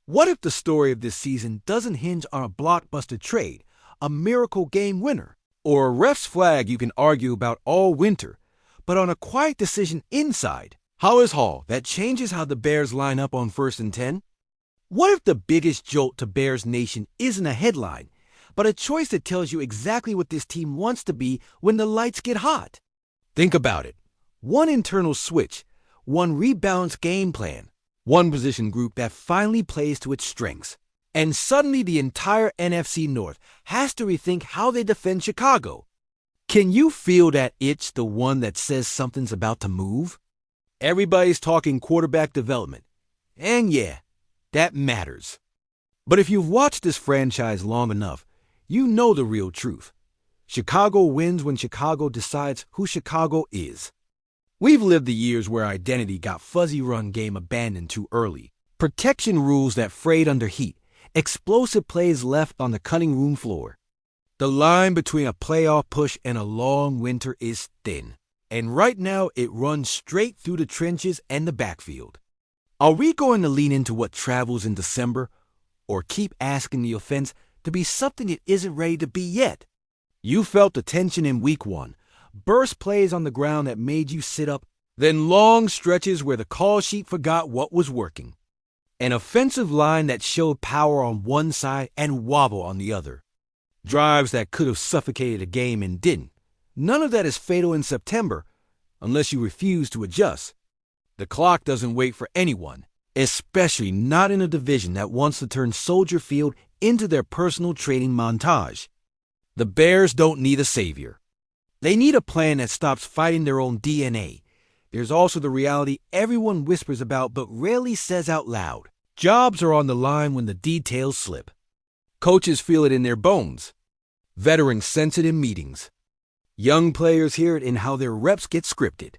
What if the story of this season doesn't hinge on a blockbuster trade, a miracle game winner, or a ref's flag you can argue about all winter, but on a quiet decision inside, Hollis Hall, that changes how the Bears line up on 1st and 10? What if the biggest jolt to Bears Nation isn't a headline, but a choice that tells you exactly what this team wants to be when the lights get hot? Think about it. One internal switch, one rebalanced game plan, one position group that finally plays to its strengths. And suddenly the entire NFC North has to rethink how they defend Chicago. Can you feel that itch, the one that says something's about to move? Everybody's talking quarterback development. And yeah, that matters. But if you've watched this franchise long enough, you know the real truth. Chicago wins when Chicago decides who Chicago is. We've lived the years where identity got fuzzy run game abandoned too early, protection rules that frayed under heat, explosive plays left on the cutting room floor. The line between a playoff push and a long winter is thin, and right now it runs straight through the trenches and the backfield. Are we going to lean into what travels in December, or keep asking the offense to be something it isn't ready to be yet? You felt the tension in week 1, burst plays on the ground that made you sit up, then long stretches where the call sheet forgot what was working. An offensive line that showed power on one side and wobble on the other. Drives that could have suffocated a game and didn't. None of that is fatal in September, unless you refuse to adjust. The clock doesn't wait for anyone, especially not in a division that wants to turn Soldier Field into their personal training montage. The Bears don't need a savior. They need a plan that stops fighting their own DNA. There's also the reality everyone whispers about but rarely says out loud. Jobs are on the line when the details slip. Coaches feel it in their bones. Veterans sense it in meetings. Young players hear it in how their reps get scripted.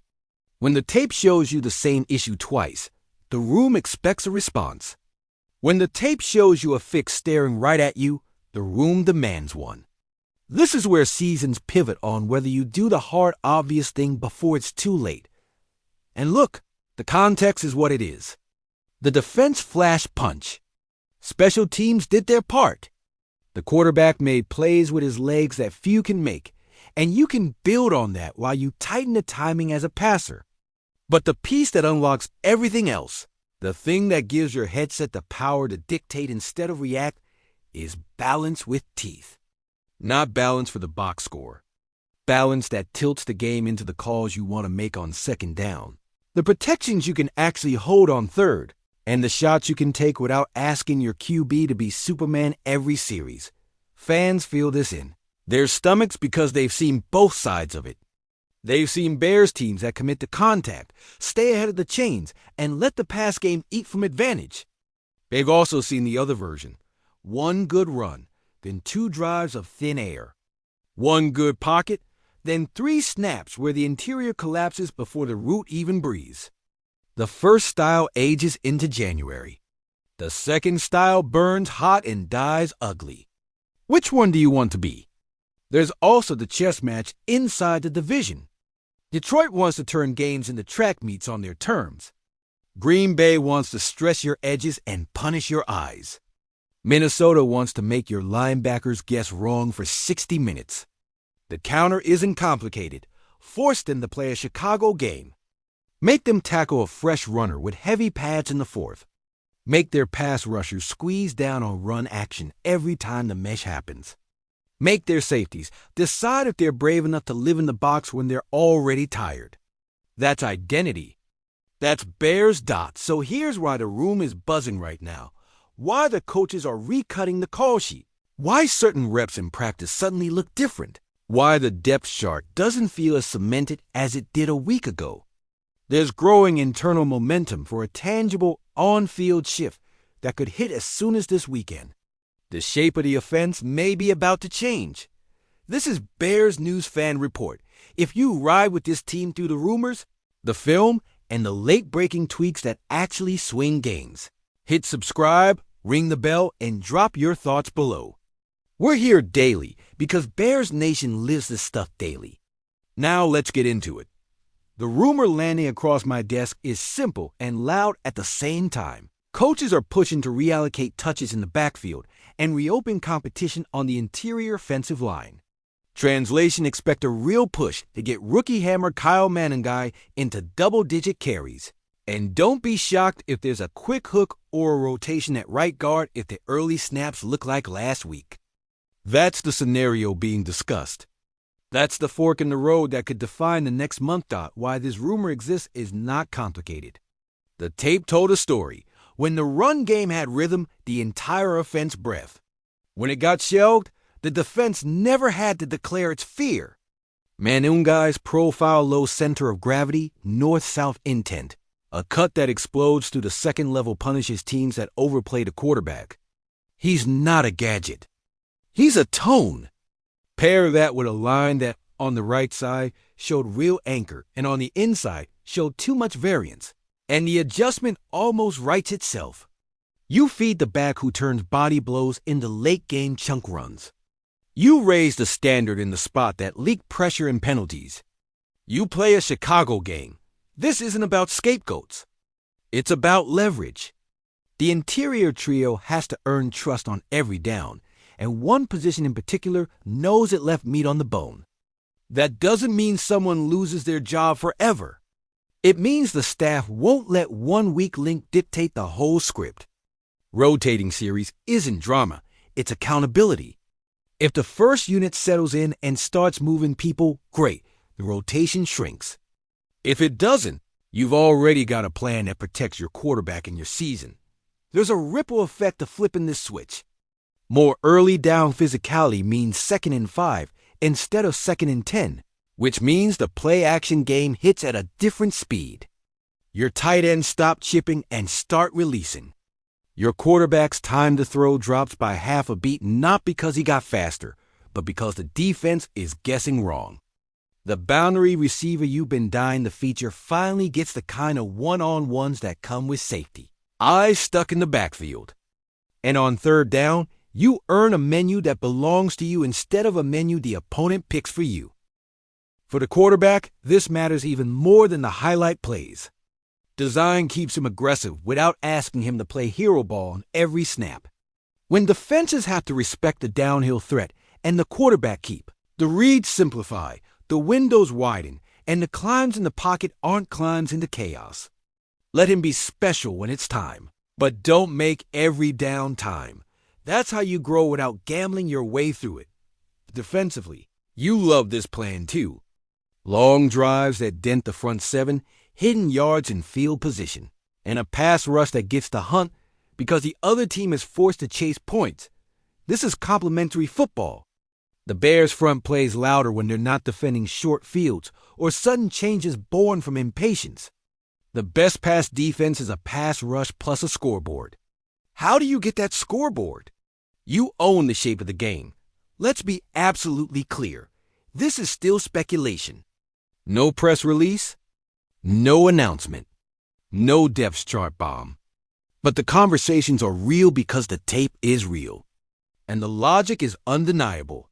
When the tape shows you the same issue twice, the room expects a response. When the tape shows you a fix staring right at you, the room demands one. This is where seasons pivot on whether you do the hard, obvious thing before it's too late. And look, the context is what it is. The defense flashed punch. Special teams did their part. The quarterback made plays with his legs that few can make, and you can build on that while you tighten the timing as a passer. But the piece that unlocks everything else, the thing that gives your headset the power to dictate instead of react, is balance with teeth. Not balance for the box score. Balance that tilts the game into the calls you want to make on 2nd down. The protections you can actually hold on 3rd. And the shots you can take without asking your QB to be Superman every series. Fans feel this in their stomachs because they've seen both sides of it. They've seen Bears teams that commit to contact, stay ahead of the chains, and let the pass game eat from advantage. They've also seen the other version. One good run, then 2 drives of thin air. One good pocket, then 3 snaps where the interior collapses before the root even breathes. The first style ages into January. The second style burns hot and dies ugly. Which one do you want to be? There's also the chess match inside the division. Detroit wants to turn games into track meets on their terms. Green Bay wants to stress your edges and punish your eyes. Minnesota wants to make your linebackers guess wrong for 60 minutes. The counter isn't complicated. Force them to play a Chicago game. Make them tackle a fresh runner with heavy pads in the 4th. Make their pass rushers squeeze down on run action every time the mesh happens. Make their safeties decide if they're brave enough to live in the box when they're already tired. That's identity. That's Bears dots. So here's why the room is buzzing right now. Why the coaches are recutting the call sheet. Why certain reps in practice suddenly look different. Why the depth chart doesn't feel as cemented as it did a week ago. There's growing internal momentum for a tangible on-field shift that could hit as soon as this weekend. The shape of the offense may be about to change. This is Bears News Fan Report. If you ride with this team through the rumors, the film, and the late-breaking tweaks that actually swing games, hit subscribe, ring the bell, and drop your thoughts below. We're here daily because Bears Nation lives this stuff daily. Now let's get into it. The rumor landing across my desk is simple and loud at the same time. Coaches are pushing to reallocate touches in the backfield and reopen competition on the interior offensive line. Translation: expect a real push to get rookie hammer Kyle Manningai into double-digit carries. And don't be shocked if there's a quick hook or a rotation at right guard if the early snaps look like last week. That's the scenario being discussed. That's the fork in the road that could define the next month. Why this rumor exists is not complicated. The tape told a story. When the run game had rhythm, the entire offense breathed. When it got shelved, the defense never had to declare its fear. Manungai's profile low center of gravity, north-south intent. A cut that explodes through the second level punishes teams that overplay the quarterback. He's not a gadget. He's a tone. Pair that with a line that, on the right side, showed real anchor and on the inside showed too much variance. And the adjustment almost writes itself. You feed the back who turns body blows into late-game chunk runs. You raise the standard in the spot that leak pressure and penalties. You play a Chicago game. This isn't about scapegoats. It's about leverage. The interior trio has to earn trust on every down, and one position in particular knows it left meat on the bone. That doesn't mean someone loses their job forever. It means the staff won't let one weak link dictate the whole script. Rotating series isn't drama, it's accountability. If the first unit settles in and starts moving people, great, the rotation shrinks. If it doesn't, you've already got a plan that protects your quarterback and your season. There's a ripple effect to flipping this switch. More early down physicality means 2nd and 5 instead of 2nd and 10. Which means the play-action game hits at a different speed. Your tight ends stop chipping and start releasing. Your quarterback's time to throw drops by half a beat not because he got faster, but because the defense is guessing wrong. The boundary receiver you've been dying to feature finally gets the kind of one-on-ones that come with safety. Eyes stuck in the backfield. And on third down, you earn a menu that belongs to you instead of a menu the opponent picks for you. For the quarterback, this matters even more than the highlight plays. Design keeps him aggressive without asking him to play hero ball on every snap. When defenses have to respect the downhill threat and the quarterback keep, the reads simplify, the windows widen, and the climbs in the pocket aren't climbs into chaos. Let him be special when it's time, but don't make every down time. That's how you grow without gambling your way through it. Defensively, you love this plan too. Long drives that dent the front seven, hidden yards in field position, and a pass rush that gets the hunt because the other team is forced to chase points. This is complementary football. The Bears' front plays louder when they're not defending short fields or sudden changes born from impatience. The best pass defense is a pass rush plus a scoreboard. How do you get that scoreboard? You own the shape of the game. Let's be absolutely clear. This is still speculation. No press release, no announcement, no depth chart bomb. But the conversations are real because the tape is real. And the logic is undeniable.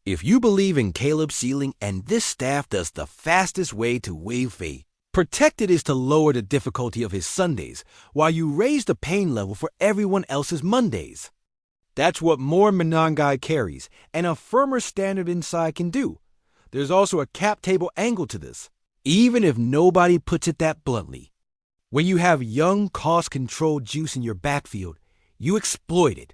If you believe in Caleb's ceiling and this staff does the fastest way to waive fate, protected is to lower the difficulty of his Sundays while you raise the pain level for everyone else's Mondays. That's what more Manangai carries and a firmer standard inside can do. There's also a cap table angle to this, even if nobody puts it that bluntly. When you have young, cost-controlled juice in your backfield, you exploit it.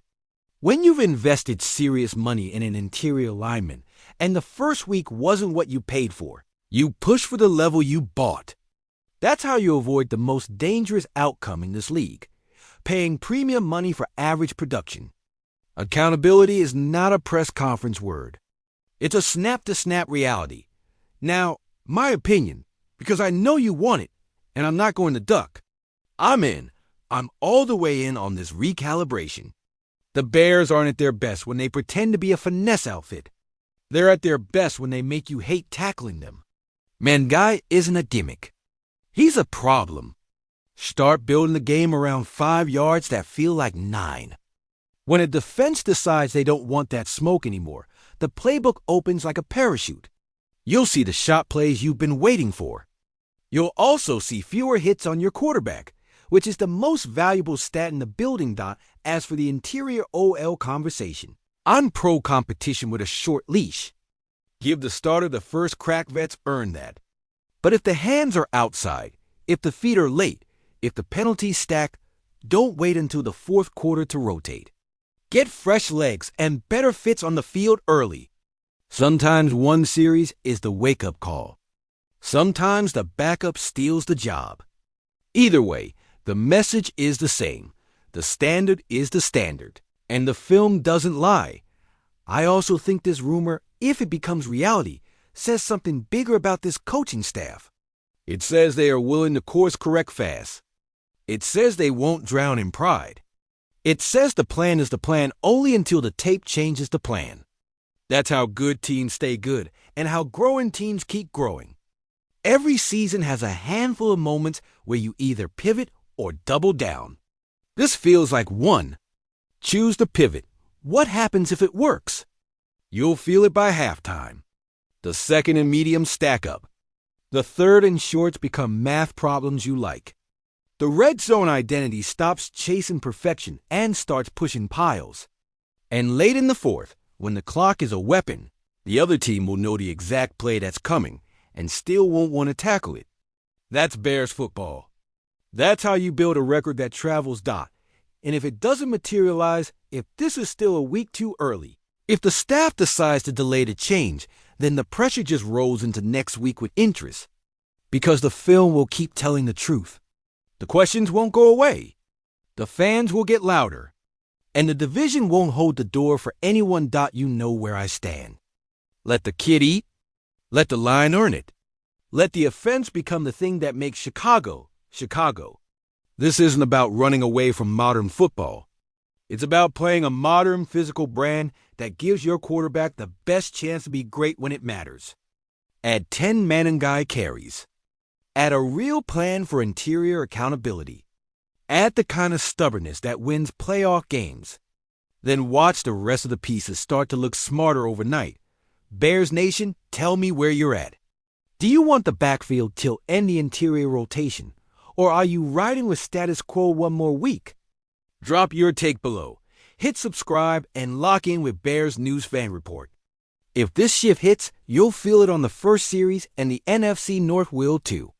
When you've invested serious money in an interior lineman and the first week wasn't what you paid for, you push for the level you bought. That's how you avoid the most dangerous outcome in this league, paying premium money for average production. Accountability is not a press conference word. It's a snap-to-snap reality. Now, my opinion, because I know you want it, and I'm not going to duck. I'm in. I'm all the way in on this recalibration. The Bears aren't at their best when they pretend to be a finesse outfit. They're at their best when they make you hate tackling them. Mangai isn't a gimmick. He's a problem. Start building the game around 5 yards that feel like 9. When a defense decides they don't want that smoke anymore, the playbook opens like a parachute. You'll see the shot plays you've been waiting for. You'll also see fewer hits on your quarterback, which is the most valuable stat in the building. As for the interior OL conversation, I'm pro competition with a short leash. Give the starter the first crack, vets earn that. But if the hands are outside, if the feet are late, if the penalties stack, don't wait until the fourth quarter to rotate. Get fresh legs and better fits on the field early. Sometimes one series is the wake-up call. Sometimes the backup steals the job. Either way, the message is the same. The standard is the standard, and the film doesn't lie. I also think this rumor, if it becomes reality, says something bigger about this coaching staff. It says they are willing to course correct fast. It says they won't drown in pride. It says the plan is the plan only until the tape changes the plan. That's how good teams stay good and how growing teams keep growing. Every season has a handful of moments where you either pivot or double down. This feels like one. Choose the pivot. What happens if it works? You'll feel it by halftime. The second and medium stack up. The third and shorts become math problems you like. The red zone identity stops chasing perfection and starts pushing piles. And late in the fourth, when the clock is a weapon, the other team will know the exact play that's coming and still won't want to tackle it. That's Bears football. That's how you build a record that travels. And if it doesn't materialize, if this is still a week too early, if the staff decides to delay the change, then the pressure just rolls into next week with interest. Because the film will keep telling the truth. The questions won't go away. The fans will get louder. And the division won't hold the door for anyone. You know where I stand. Let the kid eat. Let the line earn it. Let the offense become the thing that makes Chicago, Chicago. This isn't about running away from modern football. It's about playing a modern physical brand that gives your quarterback the best chance to be great when it matters. Add 10 Manningai carries. Add a real plan for interior accountability. Add the kind of stubbornness that wins playoff games. Then watch the rest of the pieces start to look smarter overnight. Bears Nation, tell me where you're at. Do you want the backfield till end the interior rotation? Or are you riding with status quo one more week? Drop your take below. Hit subscribe and lock in with Bears News Fan Report. If this shift hits, you'll feel it on the first series and the NFC North will too.